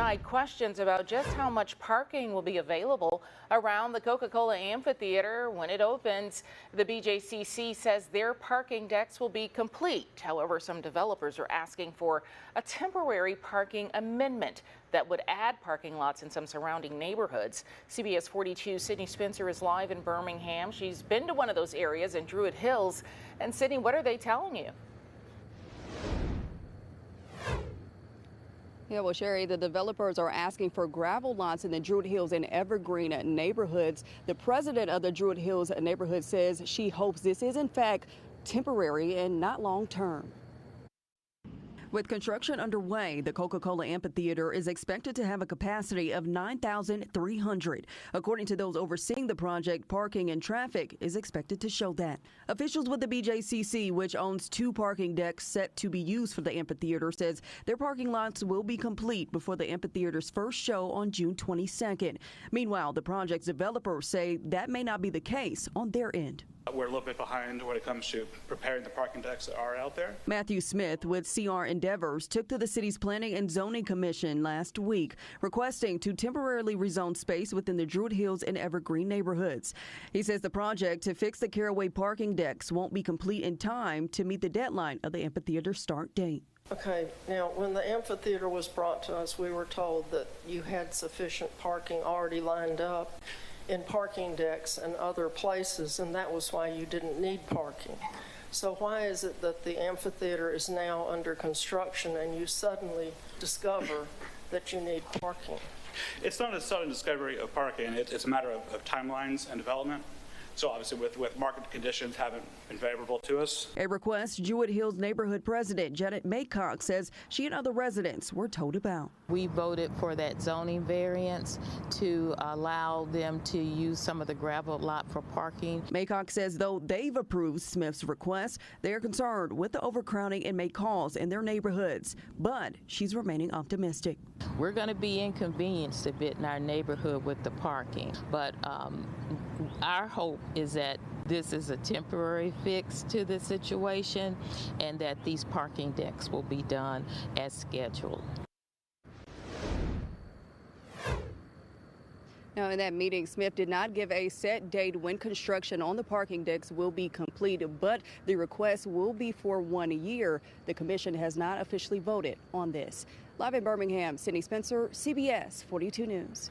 tonight questions about just how much parking will be available around the Coca-Cola Amphitheater when it opens. The BJCC says their parking decks will be complete. However, some developers are asking for a temporary parking amendment that would add parking lots in some surrounding neighborhoods. CBS 42's Sidney Spencer is live in Birmingham. She's been to one of those areas in Druid Hills. And Sidney, what are they telling you? Yeah, well, Sherry, the developers are asking for gravel lots in the Druid Hills and Evergreen neighborhoods. The president of the Druid Hills neighborhood says she hopes this is, in fact, temporary and not long term. With construction underway, the Coca-Cola Amphitheater is expected to have a capacity of 9,300. According to those overseeing the project, parking and traffic is expected to show that. Officials with the BJCC, which owns 2 parking decks set to be used for the amphitheater, says their parking lots will be complete before the amphitheater's first show on June 22nd. Meanwhile, the project's developers say that may not be the case on their end. We're a little bit behind when it comes to preparing the parking decks that are out there. Matthew Smith with CR Endeavors took to the city's Planning and Zoning Commission last week, requesting to temporarily rezone space within the Druid Hills and Evergreen neighborhoods. He says the project to fix the Caraway parking decks won't be complete in time to meet the deadline of the amphitheater start date. Okay, now when the amphitheater was brought to us, we were told that you had sufficient parking already lined up in parking decks and other places, and that was why you didn't need parking. So why is it that the amphitheater is now under construction and you suddenly discover that you need parking? It's not a sudden discovery of parking. It's a matter of timelines and development. So obviously with market conditions haven't been favorable to us. A request Druid Hills neighborhood president Janet Maycock says she and other residents were told about. We voted for that zoning variance to allow them to use some of the gravel lot for parking. Maycock says though they've approved Smith's request, they are concerned with the overcrowding and may cause in their neighborhoods. But she's remaining optimistic. We're going to be inconvenienced a bit in our neighborhood with the parking, but our hope is that this is a temporary fix to the situation and that these parking decks will be done as scheduled. Now, in that meeting, Smith did not give a set date when construction on the parking decks will be completed, but the request will be for 1 year. The commission has not officially voted on this. Live in Birmingham, Sidney Spencer, CBS 42 News.